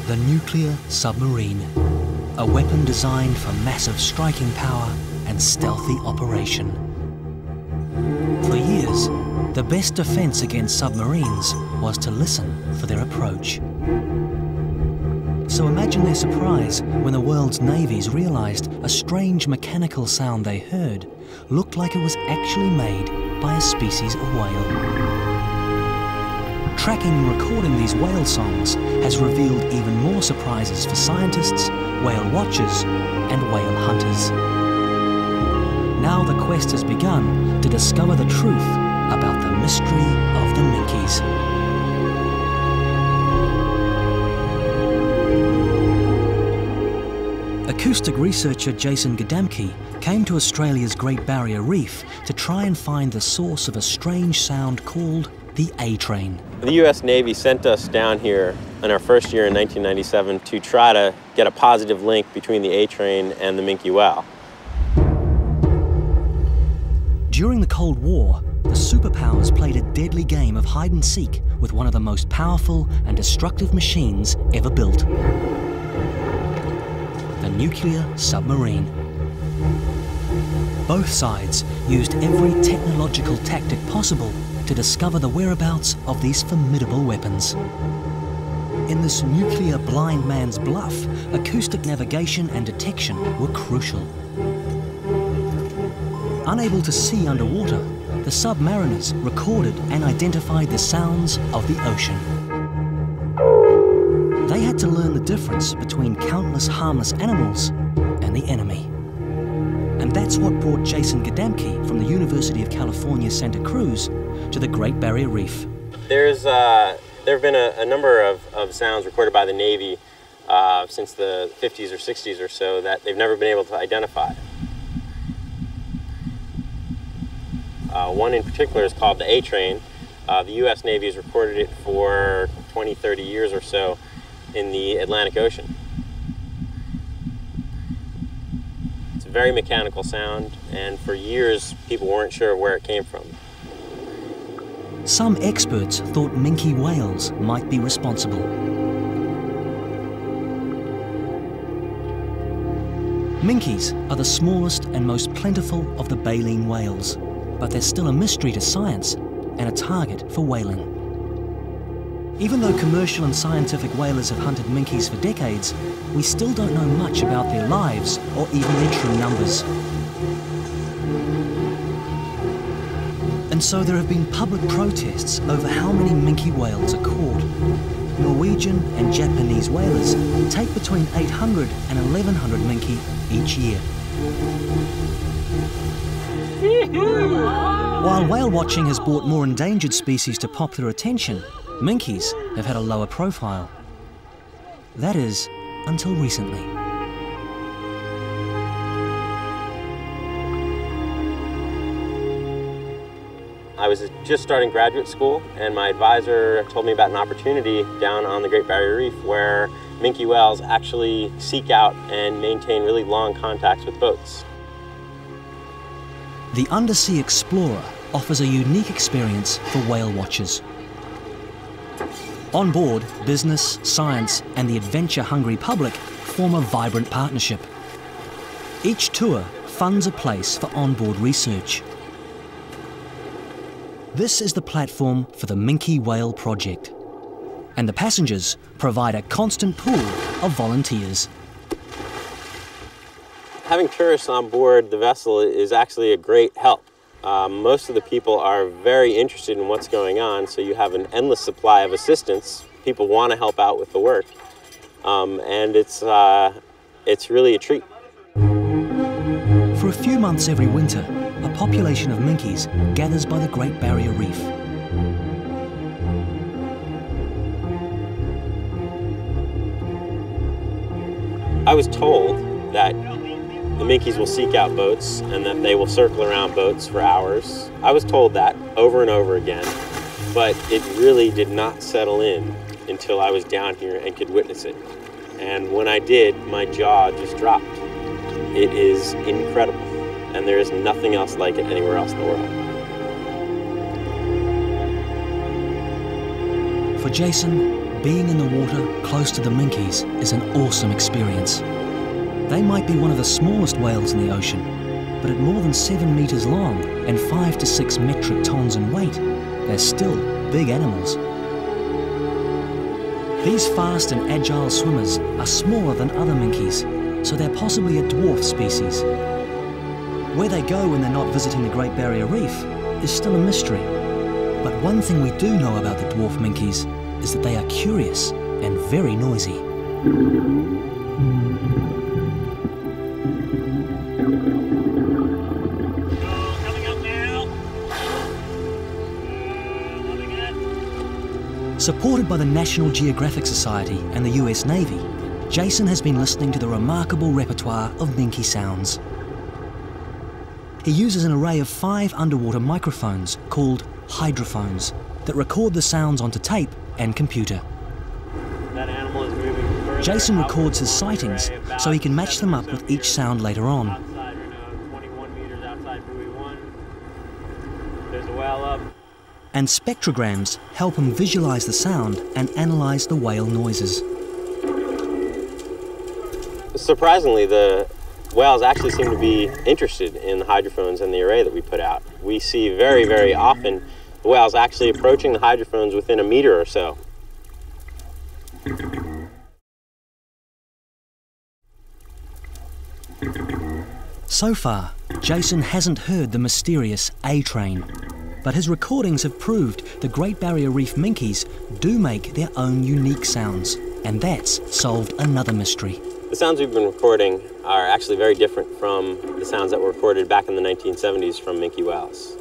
The nuclear submarine, a weapon designed for massive striking power and stealthy operation. For years, the best defense against submarines was to listen for their approach. So imagine their surprise when the world's navies realized a strange mechanical sound they heard looked like it was actually made by a species of whale. Tracking and recording these whale songs has revealed even more surprises for scientists, whale watchers, and whale hunters. Now the quest has begun to discover the truth about the mystery of the Minkes. Acoustic researcher Jason Gadamke came to Australia's Great Barrier Reef to try and find the source of a strange sound called the A-train. The U.S. Navy sent us down here in our first year in 1997 to try to get a positive link between the A-train and the Minke whale. During the Cold War, the superpowers played a deadly game of hide-and-seek with one of the most powerful and destructive machines ever built. The nuclear submarine. Both sides used every technological tactic possible to discover the whereabouts of these formidable weapons. In this nuclear blind man's bluff, acoustic navigation and detection were crucial. Unable to see underwater, the submariners recorded and identified the sounds of the ocean. They had to learn the difference between countless harmless animals and the enemy. And that's what brought Jason Gadamke from the University of California, Santa Cruz to the Great Barrier Reef. There have been a number of sounds recorded by the Navy since the 50s or 60s or so that they've never been able to identify. One in particular is called the A-train. The U.S. Navy has recorded it for 20, 30 years or so in the Atlantic Ocean. It's a very mechanical sound, and for years people weren't sure where it came from. Some experts thought Minke whales might be responsible. Minkes are the smallest and most plentiful of the baleen whales, but they're still a mystery to science and a target for whaling. Even though commercial and scientific whalers have hunted Minkes for decades, we still don't know much about their lives or even their true numbers. And so there have been public protests over how many Minke whales are caught. Norwegian and Japanese whalers take between 800 and 1,100 Minke each year. While whale watching has brought more endangered species to popular attention, Minkes have had a lower profile. That is, until recently. I was just starting graduate school, and my advisor told me about an opportunity down on the Great Barrier Reef where Minke whales actually seek out and maintain really long contacts with boats. The Undersea Explorer offers a unique experience for whale watchers. On board, business, science, and the adventure-hungry public form a vibrant partnership. Each tour funds a place for onboard research. This is the platform for the Minke Whale Project, and the passengers provide a constant pool of volunteers. Having tourists on board the vessel is actually a great help. Most of the people are very interested in what's going on, so you have an endless supply of assistance. People want to help out with the work, and it's really a treat. For a few months every winter, a population of Minkes gathers by the Great Barrier Reef. I was told that the Minkes will seek out boats and that they will circle around boats for hours. I was told that over and over again, but it really did not settle in until I was down here and could witness it. And when I did, my jaw just dropped. It is incredible, and there is nothing else like it anywhere else in the world. For Jason, Being in the water close to the Minkes is an awesome experience. They might be one of the smallest whales in the ocean, but at more than 7 meters long and 5 to 6 metric tons in weight, they're still big animals. These fast and agile swimmers are smaller than other Minkes, so they're possibly a dwarf species. Where they go when they're not visiting the Great Barrier Reef is still a mystery. But one thing we do know about the dwarf Minkes is that they are curious and very noisy. Supported by the National Geographic Society and the US Navy, Jason has been listening to the remarkable repertoire of Minke sounds. He uses an array of 5 underwater microphones called hydrophones that record the sounds onto tape and computer. That animal is moving further. Jason records his sightings so he can match them up with each sound later on. Outside, 21 meters outside buoy 1. There's a whale up. And spectrograms help him visualize the sound and analyze the whale noises. Surprisingly, the whales actually seem to be interested in the hydrophones and the array that we put out. We see very, very often the whales actually approaching the hydrophones within a meter or so. So far, Jason hasn't heard the mysterious A train, but his recordings have proved the Great Barrier Reef Minkes do make their own unique sounds, and that's solved another mystery. The sounds we've been recording are actually very different from the sounds that were recorded back in the 1970s from Minke whales.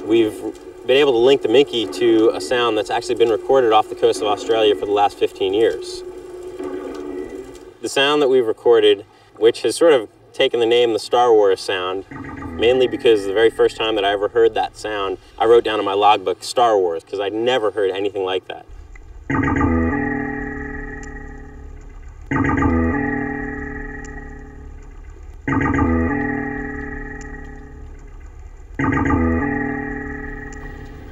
We've been able to link the Minke to a sound that's actually been recorded off the coast of Australia for the last 15 years. The sound that we've recorded, which has sort of taken the name the Star Wars sound, mainly because the very first time that I ever heard that sound, I wrote down in my logbook Star Wars, because I'd never heard anything like that.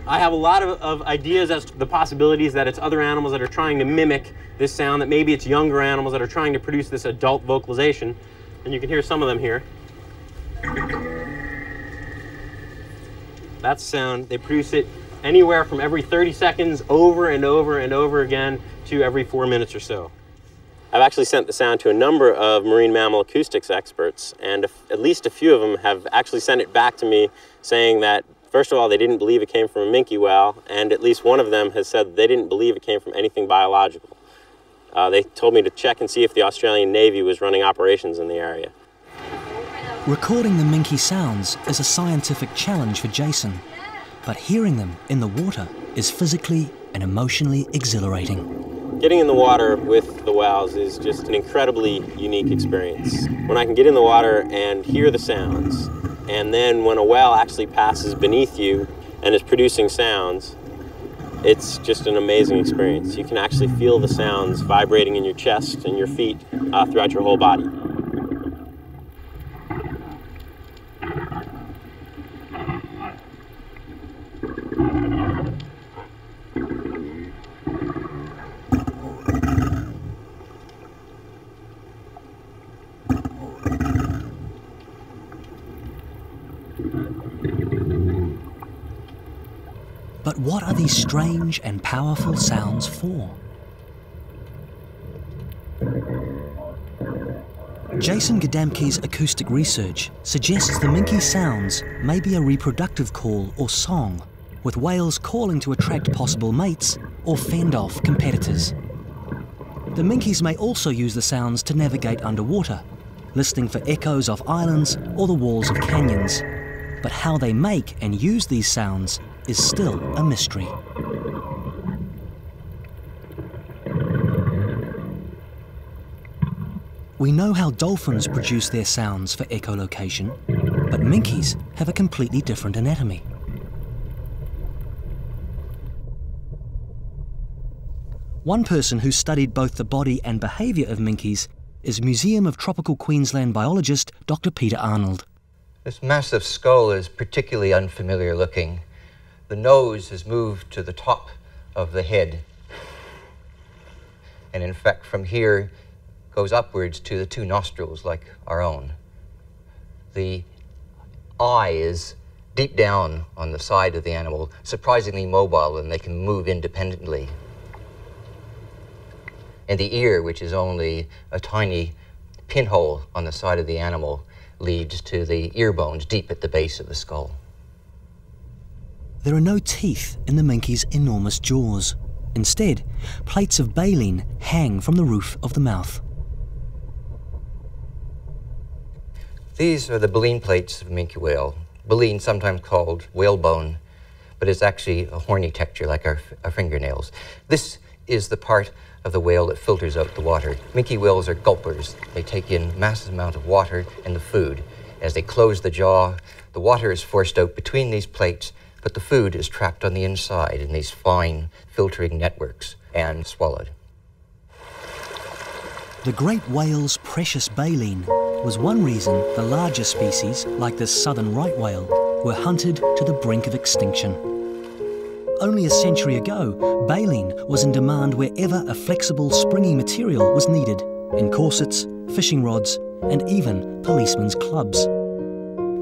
I have a lot of ideas as to the possibilities that it's other animals that are trying to mimic this sound, that maybe it's younger animals that are trying to produce this adult vocalization. And you can hear some of them here. That's sound. They produce it anywhere from every 30 seconds over and over and over again to every 4 minutes or so. I've actually sent the sound to a number of marine mammal acoustics experts, and at least a few of them have actually sent it back to me saying that, first of all, they didn't believe it came from a Minke whale, and at least one of them has said they didn't believe it came from anything biological. They told me to check and see if the Australian Navy was running operations in the area. Recording the Minke sounds is a scientific challenge for Jason, but hearing them in the water is physically and emotionally exhilarating. Getting in the water with the whales is just an incredibly unique experience. When I can get in the water and hear the sounds, and then when a whale actually passes beneath you and is producing sounds, it's just an amazing experience. You can actually feel the sounds vibrating in your chest and your feet throughout your whole body. But what are these strange and powerful sounds for? Jason Gadamke's acoustic research suggests the Minke sounds may be a reproductive call or song, with whales calling to attract possible mates or fend off competitors. The Minkes may also use the sounds to navigate underwater, listening for echoes off islands or the walls of canyons. But how they make and use these sounds is still a mystery. We know how dolphins produce their sounds for echolocation, but Minkes have a completely different anatomy. One person who studied both the body and behaviour of Minkes is Museum of Tropical Queensland biologist Dr. Peter Arnold. This massive skull is particularly unfamiliar looking. The nose has moved to the top of the head. And in fact, from here goes upwards to the two nostrils like our own. The eye is deep down on the side of the animal, surprisingly mobile, and they can move independently. And the ear, which is only a tiny pinhole on the side of the animal, leads to the ear bones deep at the base of the skull. There are no teeth in the Minkes' enormous jaws. Instead, plates of baleen hang from the roof of the mouth. These are the baleen plates of a minke whale. Baleen, sometimes called whalebone, but it's actually a horny texture like our fingernails. This is the part of the whale that filters out the water. Minke whales are gulpers. They take in massive amount of water and the food. As they close the jaw, the water is forced out between these plates, but the food is trapped on the inside in these fine filtering networks and swallowed. The great whale's precious baleen was one reason the larger species, like the southern right whale, were hunted to the brink of extinction. Only a century ago, baleen was in demand wherever a flexible, springy material was needed, in corsets, fishing rods, and even policemen's clubs.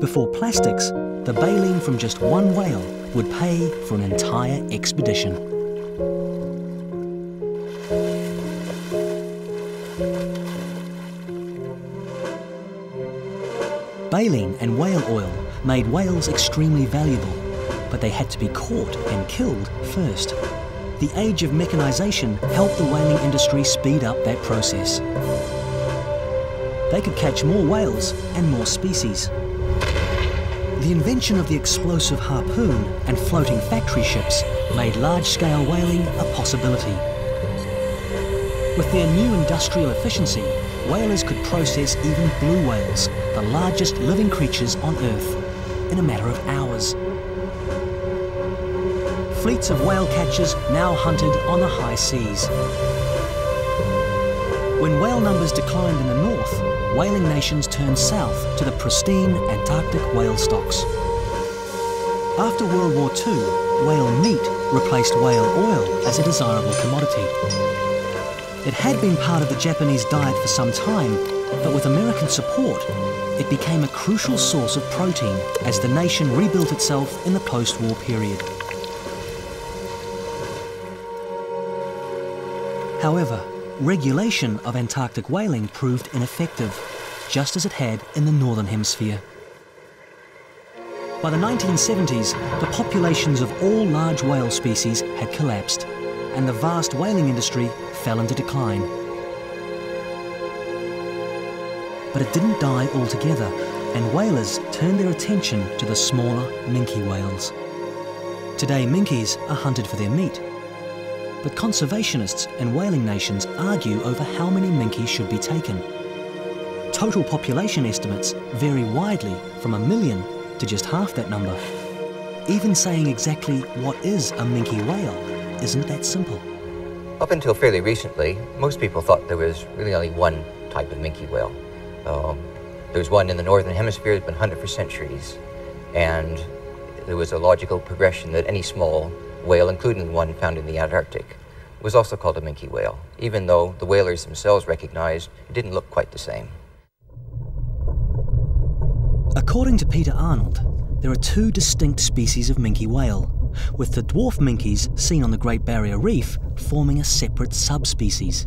Before plastics, the baleen from just one whale would pay for an entire expedition. Baleen and whale oil made whales extremely valuable, but they had to be caught and killed first. The age of mechanization helped the whaling industry speed up that process. They could catch more whales and more species. The invention of the explosive harpoon and floating factory ships made large-scale whaling a possibility. With their new industrial efficiency, whalers could process even blue whales, the largest living creatures on Earth, in a matter of hours. Fleets of whale catchers now hunted on the high seas. When whale numbers declined in the north, whaling nations turned south to the pristine Antarctic whale stocks. After World War II, whale meat replaced whale oil as a desirable commodity. It had been part of the Japanese diet for some time, but with American support, it became a crucial source of protein as the nation rebuilt itself in the post-war period. However, regulation of Antarctic whaling proved ineffective, just as it had in the Northern Hemisphere. By the 1970s, the populations of all large whale species had collapsed, and the vast whaling industry fell into decline. But it didn't die altogether, and whalers turned their attention to the smaller minke whales. Today, minkes are hunted for their meat, but conservationists and whaling nations argue over how many minke should be taken. Total population estimates vary widely from 1 million to just half that number. Even saying exactly what is a minke whale isn't that simple. Up until fairly recently, most people thought there was really only one type of minke whale. There's one in the Northern Hemisphere that's been hunted for centuries, and there was a logical progression that any small whale, including the one found in the Antarctic, was also called a minke whale, even though the whalers themselves recognized it didn't look quite the same. According to Peter Arnold, there are two distinct species of minke whale, with the dwarf minkes seen on the Great Barrier Reef forming a separate subspecies.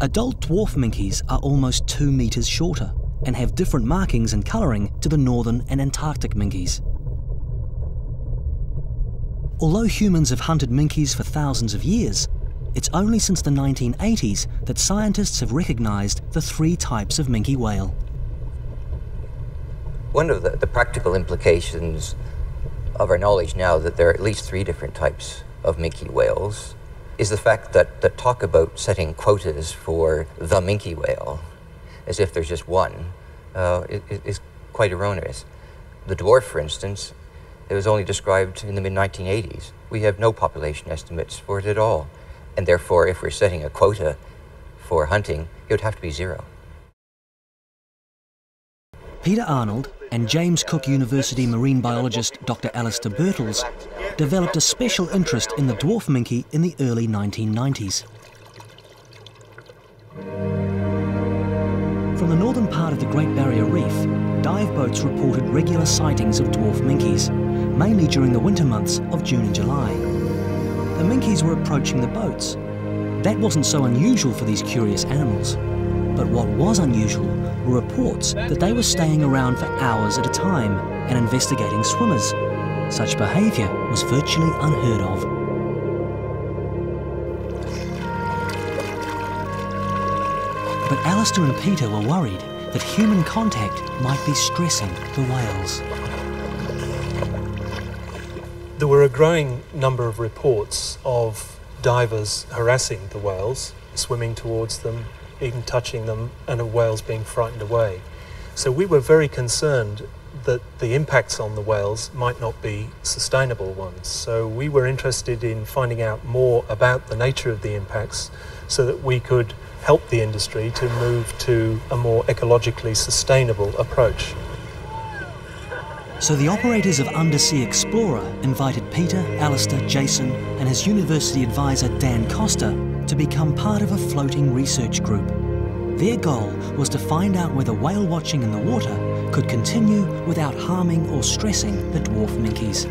Adult dwarf minkes are almost 2 meters shorter and have different markings and colouring to the northern and Antarctic minkes. Although humans have hunted minkes for thousands of years, it's only since the 1980s that scientists have recognised the 3 types of minke whale. One of the practical implications of our knowledge now that there are at least 3 different types of minke whales is the fact that talk about setting quotas for the minke whale, as if there's just one, is quite erroneous. The dwarf, for instance, it was only described in the mid-1980s. We have no population estimates for it at all, and therefore if we're setting a quota for hunting, it would have to be 0. Peter Arnold and James Cook University marine biologist Dr. Alistair Birtles developed a special interest in the dwarf minke in the early 1990s. From the northern part of the Great Barrier Reef, dive boats reported regular sightings of dwarf minkes, mainly during the winter months of June and July. The minkes were approaching the boats. That wasn't so unusual for these curious animals. But what was unusual were reports that they were staying around for hours at a time and investigating swimmers. Such behaviour was virtually unheard of. But Alistair and Peter were worried that human contact might be stressing the whales. There were a growing number of reports of divers harassing the whales, swimming towards them, even touching them, and of whales being frightened away. So we were very concerned that the impacts on the whales might not be sustainable ones. So we were interested in finding out more about the nature of the impacts so that we could help the industry to move to a more ecologically sustainable approach. So the operators of Undersea Explorer invited Peter, Alistair, Jason and his university advisor Dan Costa to become part of a floating research group. Their goal was to find out whether whale watching in the water could continue without harming or stressing the dwarf minkes.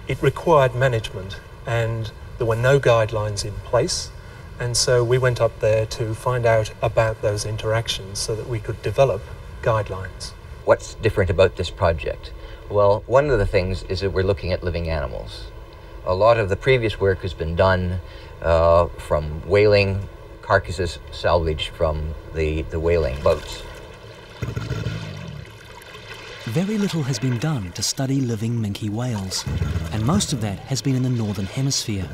It required management, and there were no guidelines in place, and so we went up there to find out about those interactions so that we could develop guidelines. What's different about this project? Well, one of the things is that we're looking at living animals. A lot of the previous work has been done from whaling carcasses salvaged from the whaling boats. Very little has been done to study living minke whales, and most of that has been in the Northern Hemisphere.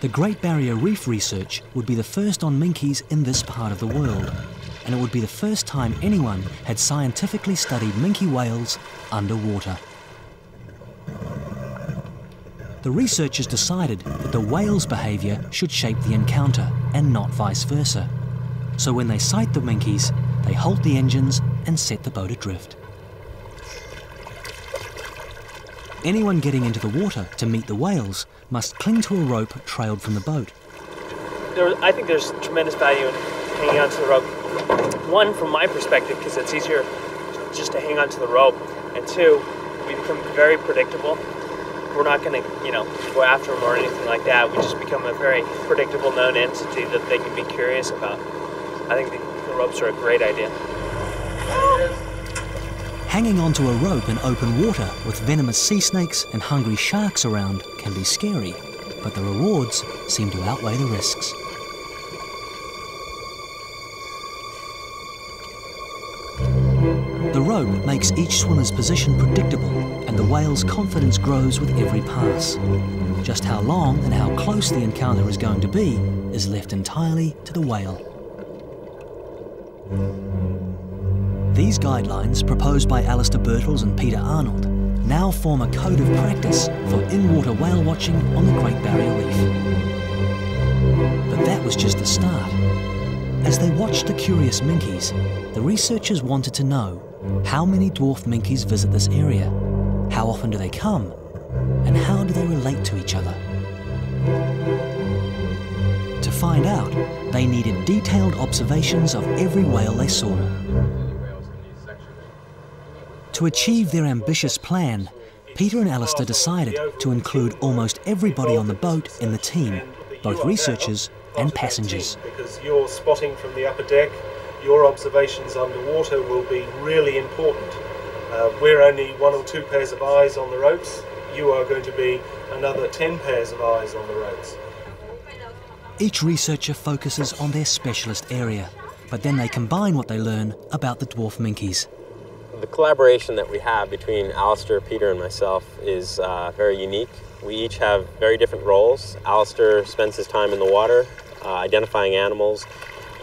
The Great Barrier Reef research would be the first on minkes in this part of the world, and it would be the first time anyone had scientifically studied minke whales underwater. The researchers decided that the whale's behaviour should shape the encounter and not vice versa. So when they sight the minkes, they halt the engines and set the boat adrift. Anyone getting into the water to meet the whales must cling to a rope trailed from the boat. I think there's tremendous value in hanging onto the rope. One, from my perspective, because it's easier just to hang onto the rope, and two, we become very predictable. We're not going to, go after them or anything like that. We just become a very predictable, known entity that they can be curious about. I think the ropes are a great idea. Hanging onto a rope in open water with venomous sea snakes and hungry sharks around can be scary, but the rewards seem to outweigh the risks. The rope makes each swimmer's position predictable, and the whale's confidence grows with every pass. Just how long and how close the encounter is going to be is left entirely to the whale. These guidelines, proposed by Alistair Birtles and Peter Arnold, now form a code of practice for in-water whale watching on the Great Barrier Reef. But that was just the start. As they watched the curious minkes, the researchers wanted to know how many dwarf minkes visit this area, how often do they come, and how do they relate to each other. To find out, they needed detailed observations of every whale they saw. To achieve their ambitious plan, Peter and Alistair decided to include almost everybody on the boat in the team, both researchers and passengers. Because your spotting from the upper deck, your observations underwater will be really important. We're only 1 or 2 pairs of eyes on the ropes. You are going to be another 10 pairs of eyes on the ropes. Each researcher focuses on their specialist area, but then they combine what they learn about the dwarf minkes. The collaboration that we have between Alistair, Peter, and myself is very unique. We each have very different roles. Alistair spends his time in the water, identifying animals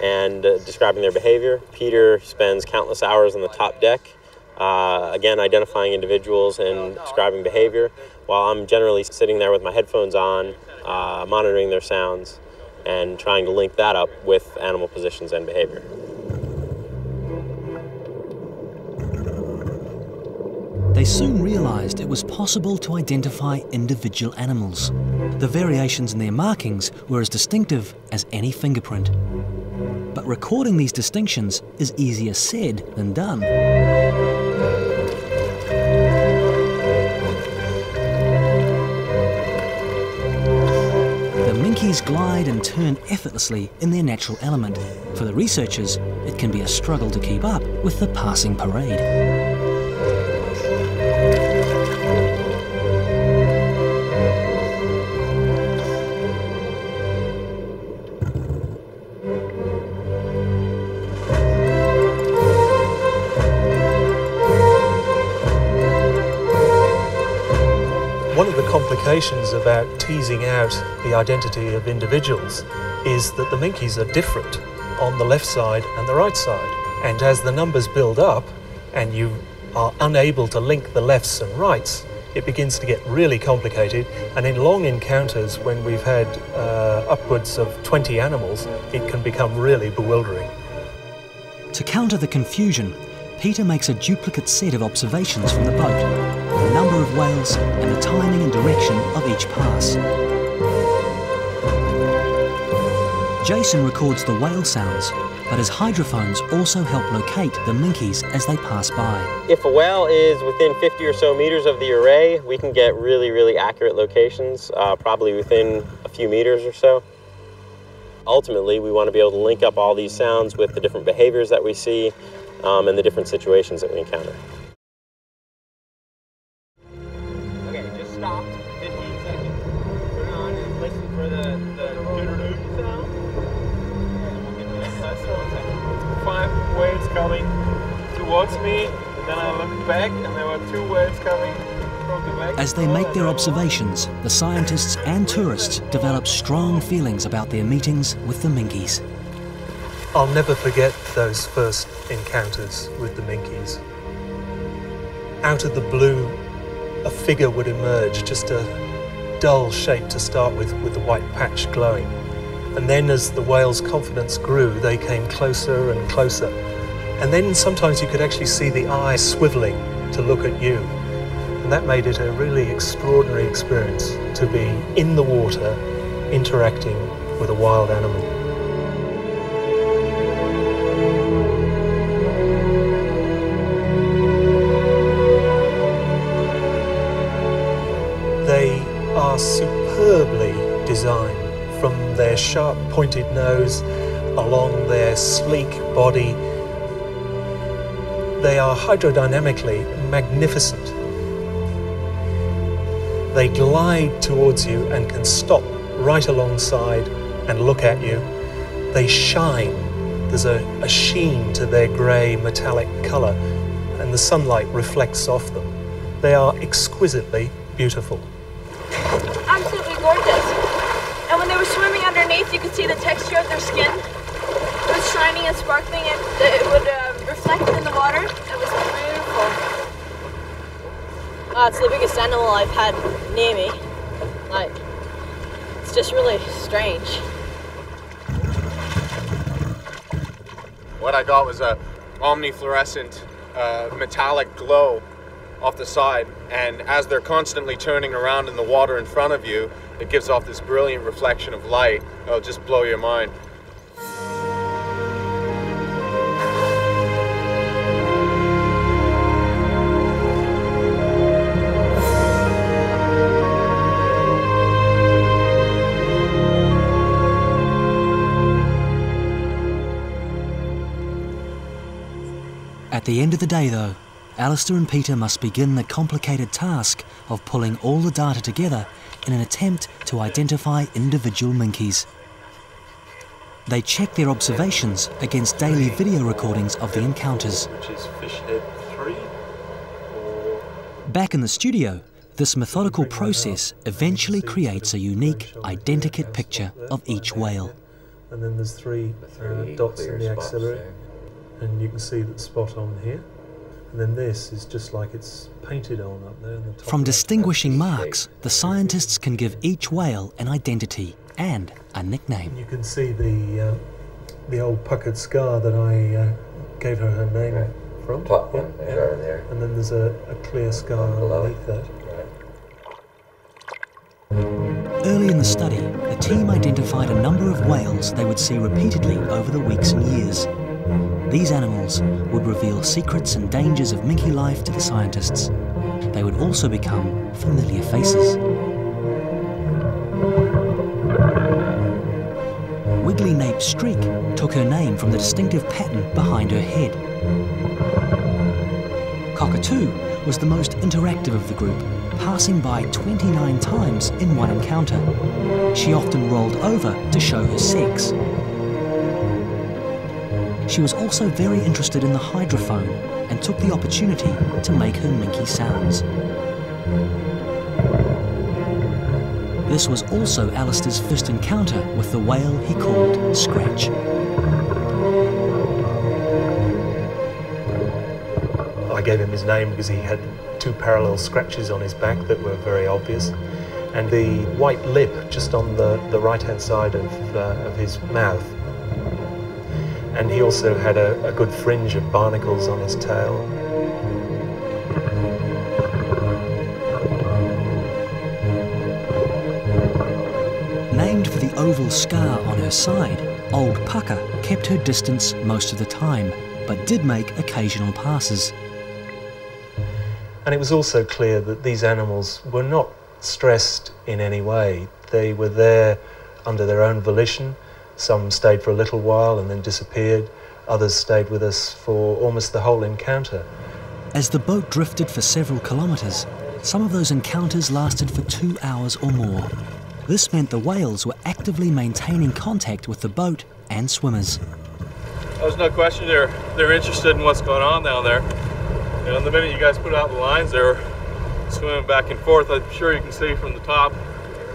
and describing their behavior. Peter spends countless hours on the top deck, again identifying individuals and describing behavior, while I'm generally sitting there with my headphones on, monitoring their sounds and trying to link that up with animal positions and behavior. They soon realised it was possible to identify individual animals. The variations in their markings were as distinctive as any fingerprint. But recording these distinctions is easier said than done. The Minkes glide and turn effortlessly in their natural element. For the researchers, it can be a struggle to keep up with the passing parade. One of the complications about teasing out the identity of individuals is that the Minkes are different on the left side and the right side. And as the numbers build up and you are unable to link the lefts and rights, it begins to get really complicated. And in long encounters, when we've had upwards of 20 animals, it can become really bewildering. To counter the confusion, Peter makes a duplicate set of observations from the boat, the number of whales and the timing and direction of each pass. Jason records the whale sounds, but his hydrophones also help locate the Minkes as they pass by. If a whale is within 50 or so meters of the array, we can get really accurate locations, probably within a few meters or so. Ultimately, we want to be able to link up all these sounds with the different behaviors that we see and the different situations that we encounter. Okay, just stop. 15 seconds. Put it on and listen for the doo-doo-doo sound. And we'll get to that. So 5 whales coming towards me, and then I look back, and there were 2 whales coming from the back. As they make their observations, the scientists and tourists develop strong feelings about their meetings with the Minkes. I'll never forget those first encounters with the Minkes. Out of the blue, a figure would emerge, just a dull shape to start with the white patch glowing. And then as the whale's confidence grew, they came closer and closer. And then sometimes you could actually see the eye swiveling to look at you. And that made it a really extraordinary experience to be in the water, interacting with a wild animal. They are superbly designed, from their sharp pointed nose along their sleek body. They are hydrodynamically magnificent. They glide towards you and can stop right alongside and look at you. They shine. There's a sheen to their grey metallic colour, and the sunlight reflects off them. They are exquisitely beautiful. Absolutely gorgeous. And when they were swimming underneath, you could see the texture of their skin. It was shining and sparkling, and it would reflect in the water. It was beautiful. Oh, it's the biggest animal I've had near me. Like, it's just really strange. What I got was a omnifluorescent metallic glow off the side, and as they're constantly turning around in the water in front of you, it gives off this brilliant reflection of light. It'll just blow your mind. At the end of the day though, Alistair and Peter must begin the complicated task of pulling all the data together in an attempt to identify individual Minkes. They check their observations against daily video recordings of the encounters. Which is fish head 3. Back in the studio, this methodical process eventually creates a unique identikit picture of each whale. And then there's 3 dots in the axillary, and you can see the spot on here. And then this is just like it's painted on up there. On the top. From distinguishing marks, the scientists can give each whale an identity and a nickname. You can see the old puckered scar that I gave her name front. Top Yeah, one there. And then there's a clear scar Below underneath that. Early in the study, the team identified a number of whales they would see repeatedly over the weeks and years. These animals would reveal secrets and dangers of minke life to the scientists. They would also become familiar faces. Wiggly Nape Streak took her name from the distinctive pattern behind her head. Cockatoo was the most interactive of the group, passing by 29 times in one encounter. She often rolled over to show her sex. She was also very interested in the hydrophone and took the opportunity to make her minke sounds. This was also Alistair's first encounter with the whale he called Scratch. I gave him his name because he had two parallel scratches on his back that were very obvious, and the white lip just on the right-hand side of his mouth. And he also had a good fringe of barnacles on his tail. Named for the oval scar on her side, Old Pucker kept her distance most of the time, but did make occasional passes. And it was also clear that these animals were not stressed in any way. They were there under their own volition. Some stayed for a little while and then disappeared. Others stayed with us for almost the whole encounter. As the boat drifted for several kilometres, some of those encounters lasted for 2 hours or more. This meant the whales were actively maintaining contact with the boat and swimmers. There's no question they're interested in what's going on down there. You know, the minute you guys put out the lines, they were swimming back and forth. I'm sure you can see from the top.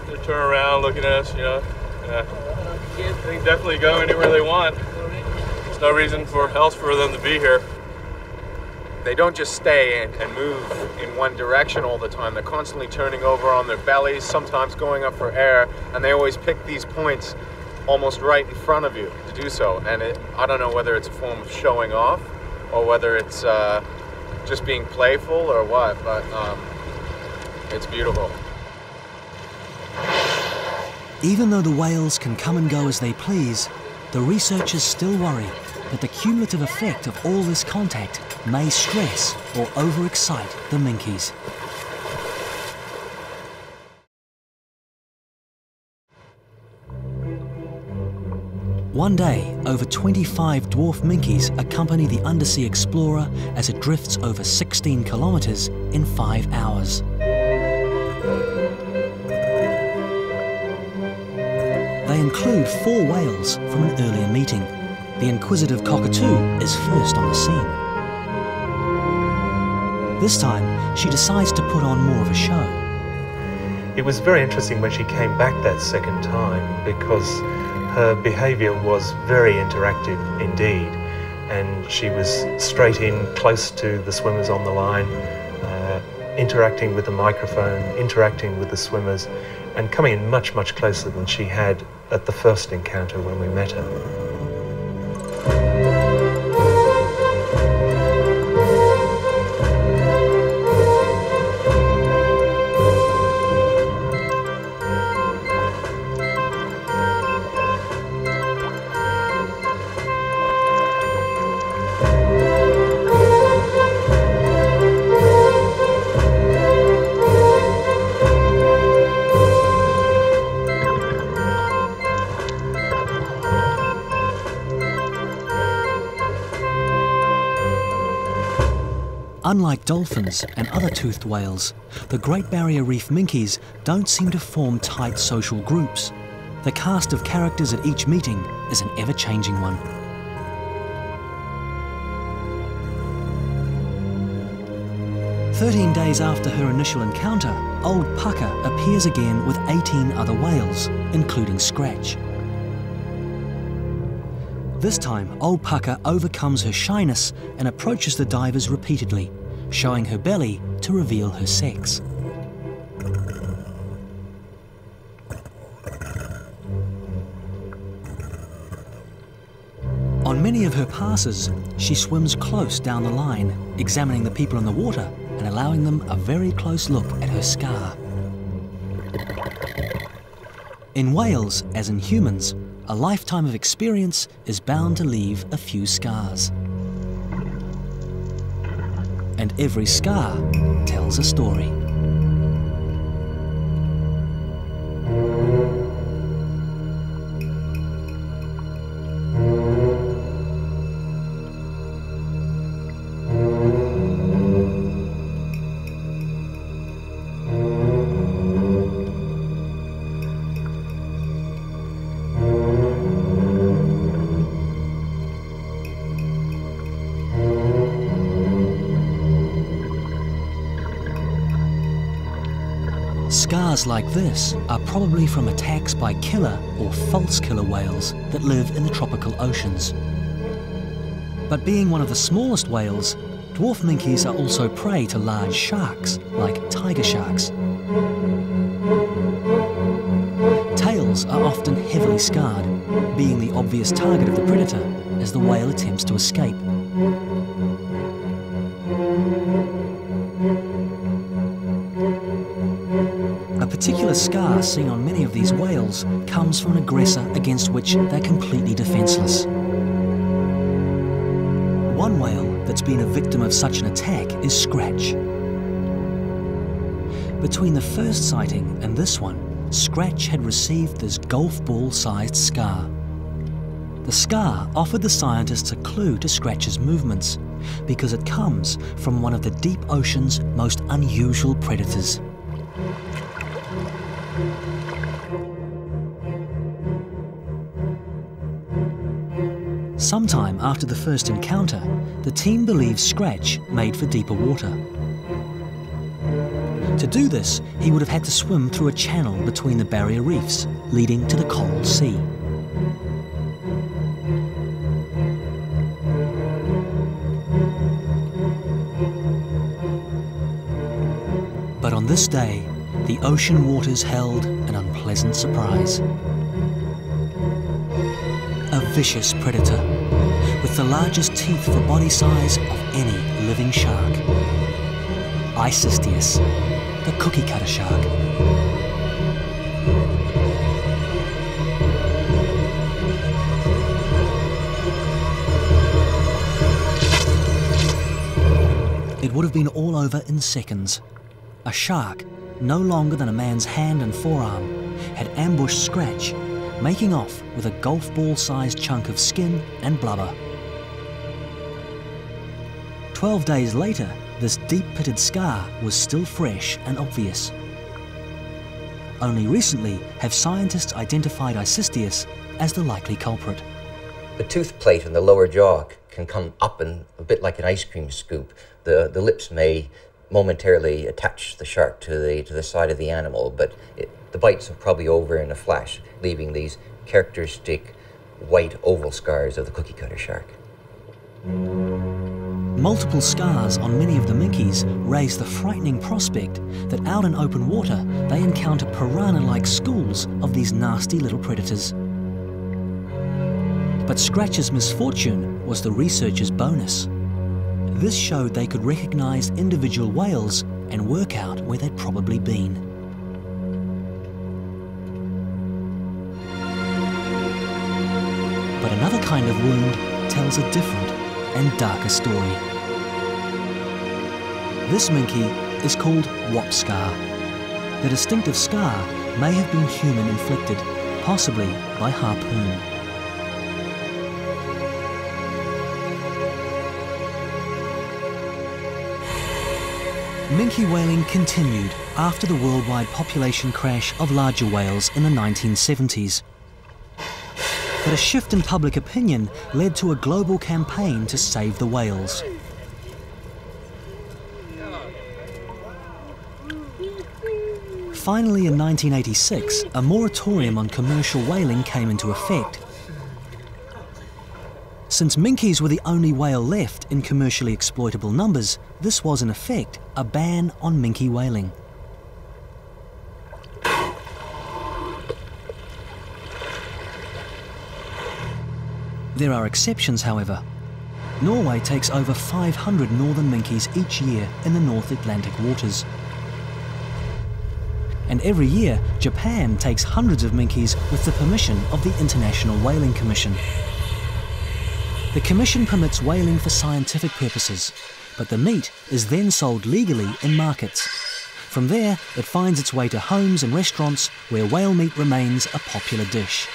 They turn around looking at us, you know. They can definitely go anywhere they want. There's no reason else for them to be here. They don't just stay and move in one direction all the time. They're constantly turning over on their bellies, sometimes going up for air, and they always pick these points almost right in front of you to do so. And I don't know whether it's a form of showing off or whether it's just being playful or what, but it's beautiful. Even though the whales can come and go as they please, the researchers still worry that the cumulative effect of all this contact may stress or overexcite the minkes. One day, over 25 dwarf minkes accompany the undersea explorer as it drifts over 16 kilometres in 5 hours. They include 4 whales from an earlier meeting. The inquisitive cockatoo is first on the scene. This time, she decides to put on more of a show. It was very interesting when she came back that second time because her behaviour was very interactive indeed, and she was straight in, close to the swimmers on the line, interacting with the microphone, interacting with the swimmers, and coming in much, much closer than she had at the first encounter when we met her. Unlike dolphins and other toothed whales, the Great Barrier Reef minkes don't seem to form tight social groups. The cast of characters at each meeting is an ever-changing one. "13 days after her initial encounter, Old Pucker appears again with 18 other whales, including Scratch. This time, Old Pucker overcomes her shyness and approaches the divers repeatedly, showing her belly to reveal her sex. On many of her passes, she swims close down the line, examining the people in the water and allowing them a very close look at her scar. In whales, as in humans, a lifetime of experience is bound to leave a few scars. And every scar tells a story. Scars like this are probably from attacks by killer or false killer whales that live in the tropical oceans. But being one of the smallest whales, dwarf minkies are also prey to large sharks, like tiger sharks. Tails are often heavily scarred, being the obvious target of the predator as the whale attempts to escape. A particular scar seen on many of these whales comes from an aggressor against which they're completely defenseless. One whale that's been a victim of such an attack is Scratch. Between the first sighting and this one, Scratch had received this golf ball-sized scar. The scar offered the scientists a clue to Scratch's movements because it comes from one of the deep ocean's most unusual predators. Sometime after the first encounter, the team believes Scratch made for deeper water. To do this, he would have had to swim through a channel between the barrier reefs, leading to the Coral Sea. But on this day, the ocean waters held an unpleasant surprise. A vicious predator, with the largest teeth for body size of any living shark. Isistius, the cookie cutter shark. It would have been all over in seconds. A shark, no longer than a man's hand and forearm, had ambushed Scratch, making off with a golf ball-sized chunk of skin and blubber. 12 days later, this deep-pitted scar was still fresh and obvious. Only recently have scientists identified Isistius as the likely culprit. The tooth plate in the lower jaw can come up and a bit like an ice cream scoop. The lips may momentarily attach the shark to the side of the animal, but the bites are probably over in a flash, leaving these characteristic white oval scars of the cookie cutter shark. Multiple scars on many of the minkies raise the frightening prospect that out in open water they encounter piranha-like schools of these nasty little predators. But Scratch's misfortune was the researchers' bonus. This showed they could recognize individual whales and work out where they'd probably been. But another kind of wound tells a different and darker story. This minkie is called Wop scar. The distinctive scar may have been human-inflicted, possibly by harpoon. Minke whaling continued after the worldwide population crash of larger whales in the 1970s. But a shift in public opinion led to a global campaign to save the whales. Finally, in 1986, a moratorium on commercial whaling came into effect. Since minkies were the only whale left in commercially exploitable numbers, this was in effect a ban on minke whaling. There are exceptions, however. Norway takes over 500 northern minkies each year in the North Atlantic waters. And every year, Japan takes hundreds of minkies with the permission of the International Whaling Commission. The Commission permits whaling for scientific purposes, but the meat is then sold legally in markets. From there, it finds its way to homes and restaurants where whale meat remains a popular dish.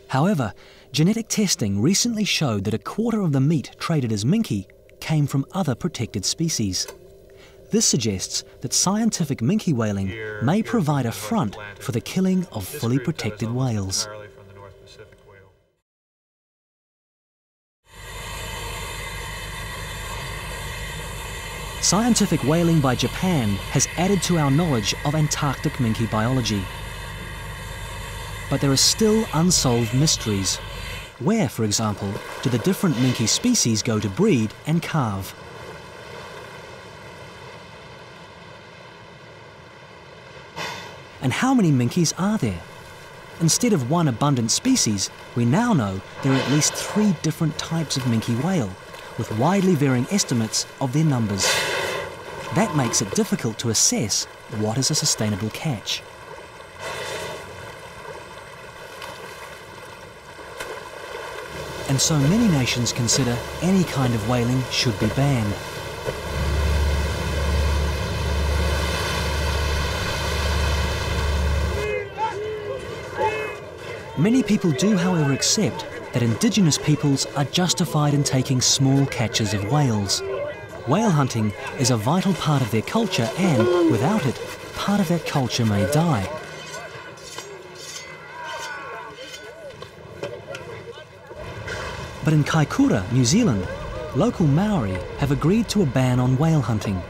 However, genetic testing recently showed that a quarter of the meat traded as minke came from other protected species. This suggests that scientific minke whaling may provide a front for the killing of fully protected whales. Scientific whaling by Japan has added to our knowledge of Antarctic minke biology. But there are still unsolved mysteries. Where, for example, do the different minke species go to breed and calve? And how many minkies are there? Instead of one abundant species, we now know there are at least 3 different types of minke whale, with widely varying estimates of their numbers. That makes it difficult to assess what is a sustainable catch. And so many nations consider any kind of whaling should be banned. Many people do, however, accept that indigenous peoples are justified in taking small catches of whales. Whale hunting is a vital part of their culture, and without it, part of that culture may die. But in Kaikoura, New Zealand, local Maori have agreed to a ban on whale hunting.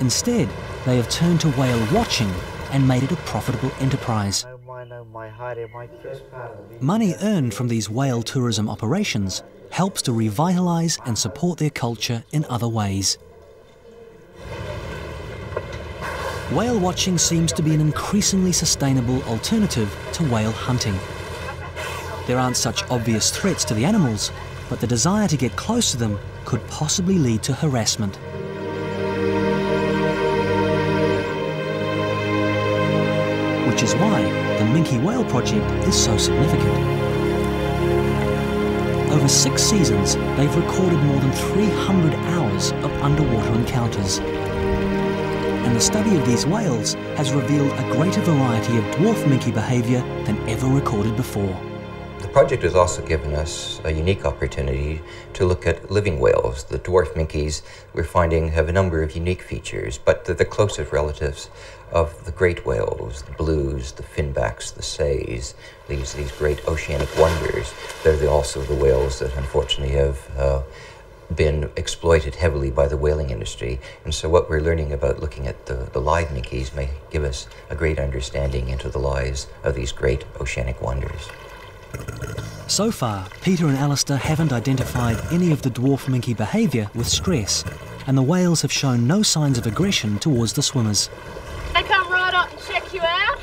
Instead, they have turned to whale watching and made it a profitable enterprise. Money earned from these whale tourism operations helps to revitalise and support their culture in other ways. Whale watching seems to be an increasingly sustainable alternative to whale hunting. There aren't such obvious threats to the animals, but the desire to get close to them could possibly lead to harassment. Which is why the Minke Whale Project is so significant. Over 6 seasons, they've recorded more than 300 hours of underwater encounters. And the study of these whales has revealed a greater variety of dwarf minke behaviour than ever recorded before. The project has also given us a unique opportunity to look at living whales. The dwarf minkies we're finding have a number of unique features, but they're the closest relatives of the great whales, the blues, the finbacks, the seis, these great oceanic wonders. They're also the whales that unfortunately have been exploited heavily by the whaling industry. And so what we're learning about looking at the live minkies may give us a great understanding into the lives of these great oceanic wonders. So far, Peter and Alistair haven't identified any of the dwarf minke behaviour with stress, and the whales have shown no signs of aggression towards the swimmers. They come right up and check you out,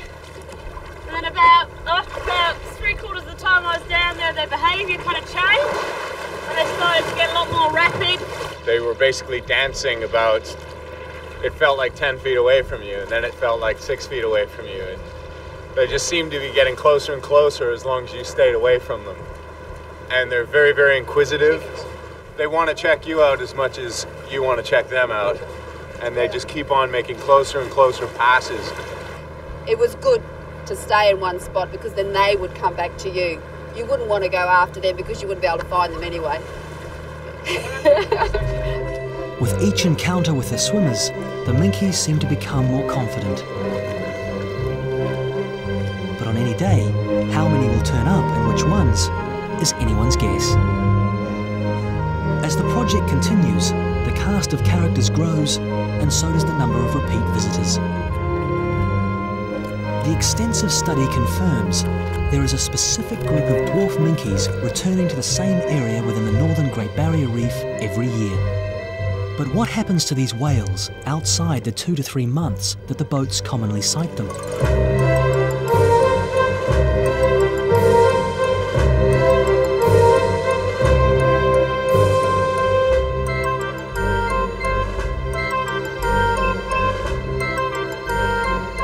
and then about 3/4 of the time I was down there, their behaviour kind of changed, and they started to get a lot more rapid. They were basically dancing about, it felt like 10 feet away from you, and then it felt like 6 feet away from you. And they just seemed to be getting closer and closer as long as you stayed away from them. And they're very, very inquisitive. They want to check you out as much as you want to check them out. And they just keep on making closer and closer passes. It was good to stay in one spot because then they would come back to you. You wouldn't want to go after them because you wouldn't be able to find them anyway. With each encounter with the swimmers, the minkies seem to become more confident. But on any day, how many will turn up and which ones is anyone's guess. As the project continues, the cast of characters grows, and so does the number of repeat visitors. The extensive study confirms there is a specific group of dwarf minkies returning to the same area within the northern Great Barrier Reef every year. But what happens to these whales outside the 2 to 3 months that the boats commonly sight them?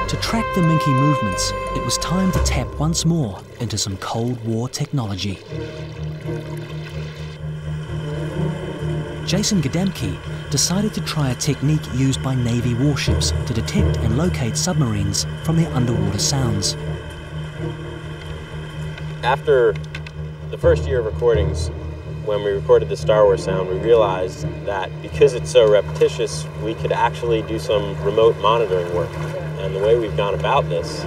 To track the Minke movements, it was time to tap once more into some Cold War technology. Jason Gadamke decided to try a technique used by Navy warships to detect and locate submarines from their underwater sounds. After the first year of recordings, when we recorded the Star Wars sound, we realized that because it's so repetitious, we could actually do some remote monitoring work. And the way we've gone about this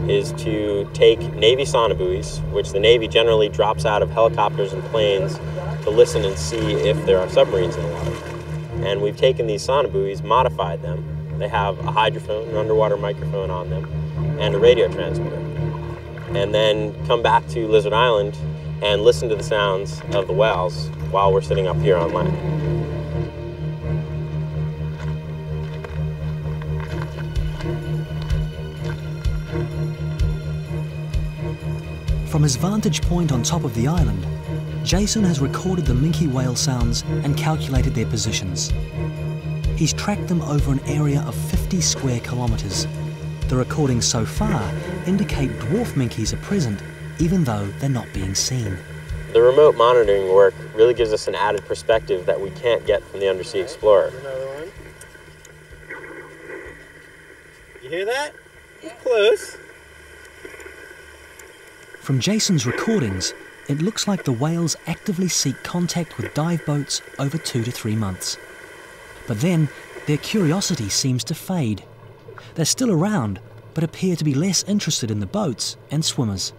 is to take Navy sonobuoys, which the Navy generally drops out of helicopters and planes to listen and see if there are submarines in the water. And we've taken these sonobuoys, modified them. They have a hydrophone, an underwater microphone on them, and a radio transmitter. And then come back to Lizard Island and listen to the sounds of the whales while we're sitting up here on land. From his vantage point on top of the island, Jason has recorded the Minke whale sounds and calculated their positions. He's tracked them over an area of 50 square kilometres. The recordings so far indicate dwarf Minkes are present, even though they're not being seen. The remote monitoring work really gives us an added perspective that we can't get from the Undersea Explorer. Another one. You hear that? Close. From Jason's recordings, it looks like the whales actively seek contact with dive boats over 2 to 3 months. But then, their curiosity seems to fade. They're still around, but appear to be less interested in the boats and swimmers.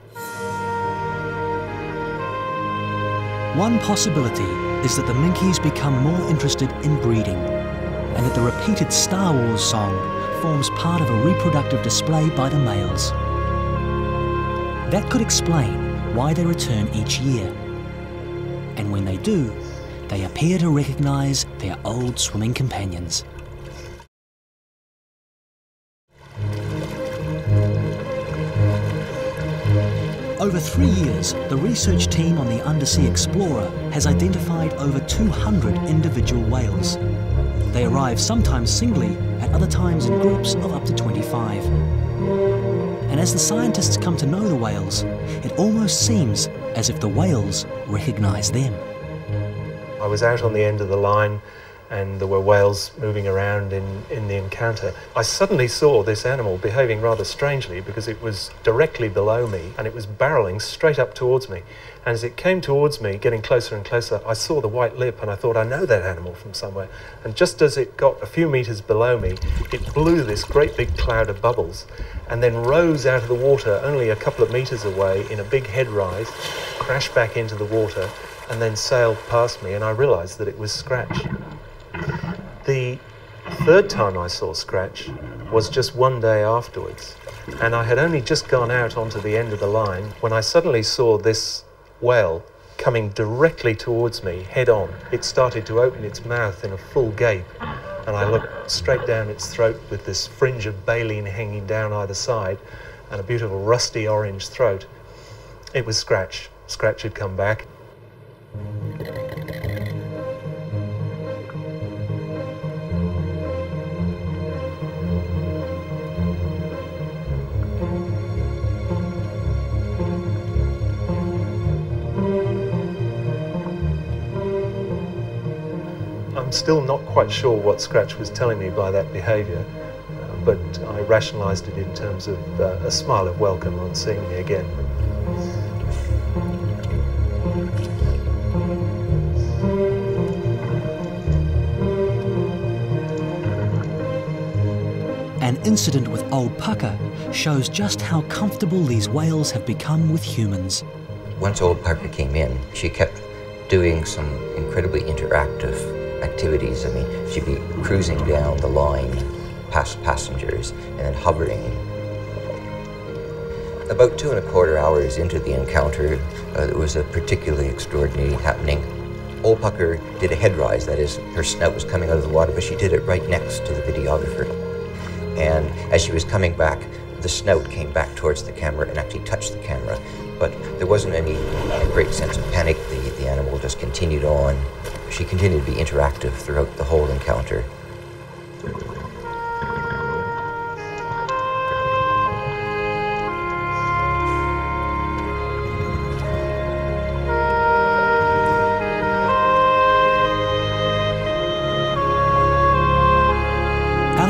One possibility is that the Minkes become more interested in breeding, and that the repeated Star Wars song forms part of a reproductive display by the males. That could explain why they return each year. And when they do, they appear to recognize their old swimming companions. Over 3 years, the research team on the Undersea Explorer has identified over 200 individual whales. They arrive sometimes singly, at other times in groups of up to 25. And as the scientists come to know the whales, it almost seems as if the whales recognize them. I was out on the end of the line and there were whales moving around in the encounter. I suddenly saw this animal behaving rather strangely because it was directly below me and it was barreling straight up towards me. And as it came towards me, getting closer and closer, I saw the white lip and I thought, I know that animal from somewhere. And just as it got a few meters below me, it blew this great big cloud of bubbles and then rose out of the water only a couple of meters away in a big head rise, crashed back into the water, and then sailed past me, and I realized that it was Scratch. The third time I saw Scratch was just one day afterwards, and I had only just gone out onto the end of the line when I suddenly saw this whale coming directly towards me, head on. It started to open its mouth in a full gape, and I looked straight down its throat with this fringe of baleen hanging down either side and a beautiful rusty orange throat. It was Scratch. Scratch had come back. I'm still not quite sure what Scratch was telling me by that behaviour, but I rationalised it in terms of a smile of welcome on seeing me again. An incident with Old Pucker shows just how comfortable these whales have become with humans. Once Old Pucker came in, she kept doing some incredibly interactive activities. I mean, she'd be cruising down the line past passengers and then hovering. About 2¼ hours into the encounter, there was a particularly extraordinary happening. Old Pucker did a head rise, that is, her snout was coming out of the water, but she did it right next to the videographer. And as she was coming back, the snout came back towards the camera and actually touched the camera. But there wasn't any great sense of panic. The animal just continued on. She continued to be interactive throughout the whole encounter.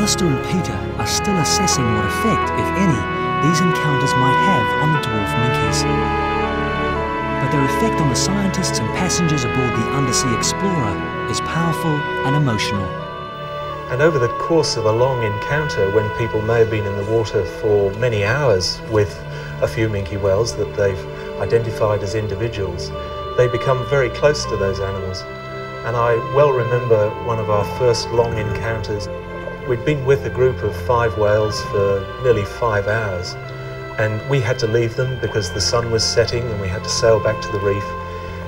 Alistair and Peter are still assessing what effect, if any, these encounters might have on the dwarf Minkes. But their effect on the scientists and passengers aboard the Undersea Explorer is powerful and emotional. And over the course of a long encounter, when people may have been in the water for many hours with a few minke whales that they've identified as individuals, they become very close to those animals. And I well remember one of our first long encounters. We'd been with a group of 5 whales for nearly 5 hours, and we had to leave them because the sun was setting and we had to sail back to the reef.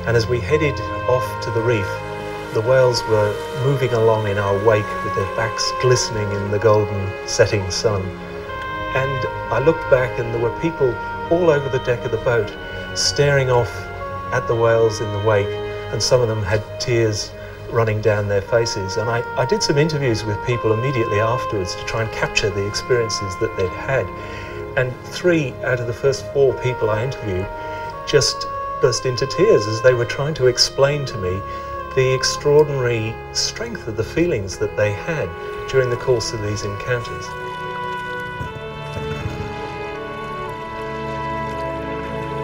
And as we headed off to the reef, the whales were moving along in our wake with their backs glistening in the golden setting sun. And I looked back and there were people all over the deck of the boat staring off at the whales in the wake, and some of them had tears running down their faces. And I did some interviews with people immediately afterwards to try and capture the experiences that they'd had. And 3 out of the first 4 people I interviewed just burst into tears as they were trying to explain to me the extraordinary strength of the feelings that they had during the course of these encounters.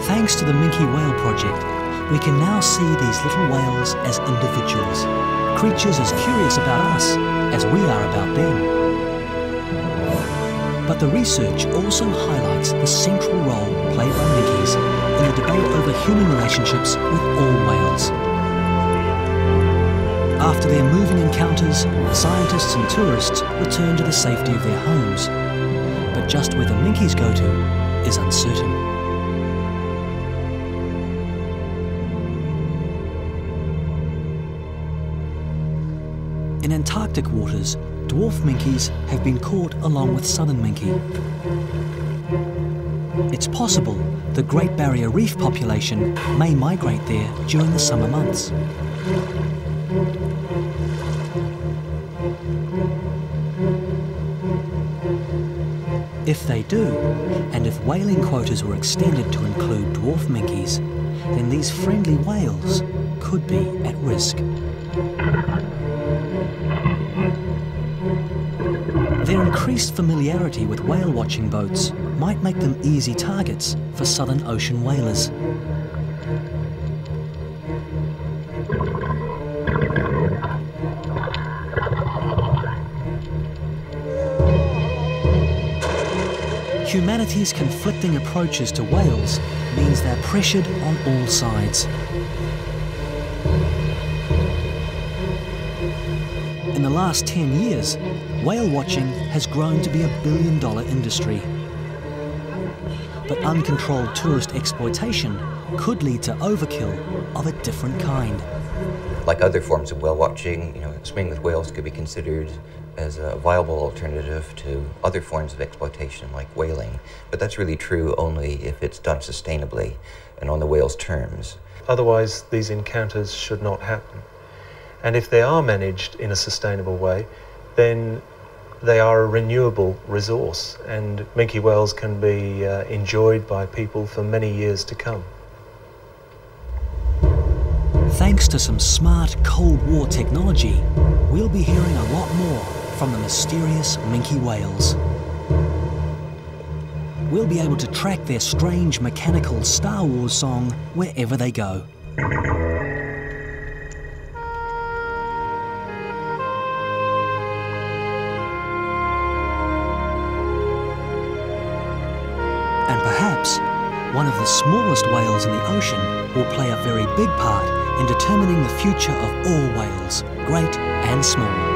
Thanks to the Minke Whale Project, we can now see these little whales as individuals, creatures as curious about us as we are about them. But the research also highlights the central role played by Minkes in the debate over human relationships with all whales. After their moving encounters, scientists and tourists return to the safety of their homes. But just where the Minkes go to is uncertain. In Antarctic waters, dwarf Minkes have been caught along with southern minke. It's possible the Great Barrier Reef population may migrate there during the summer months. If they do, and if whaling quotas were extended to include dwarf Minkes, then these friendly whales could be at risk. Their increased familiarity with whale-watching boats might make them easy targets for southern ocean whalers. Humanity's conflicting approaches to whales means they're pressured on all sides. In the last 10 years, whale watching has grown to be a billion-dollar industry. But uncontrolled tourist exploitation could lead to overkill of a different kind. Like other forms of whale watching, swimming with whales could be considered as a viable alternative to other forms of exploitation like whaling. But that's really true only if it's done sustainably and on the whale's terms. Otherwise, these encounters should not happen. And if they are managed in a sustainable way, then they are a renewable resource, and minke whales can be enjoyed by people for many years to come. Thanks to some smart Cold War technology, we'll be hearing a lot more from the mysterious minke whales. We'll be able to track their strange mechanical Star Wars song wherever they go. And perhaps one of the smallest whales in the ocean will play a very big part in determining the future of all whales, great and small.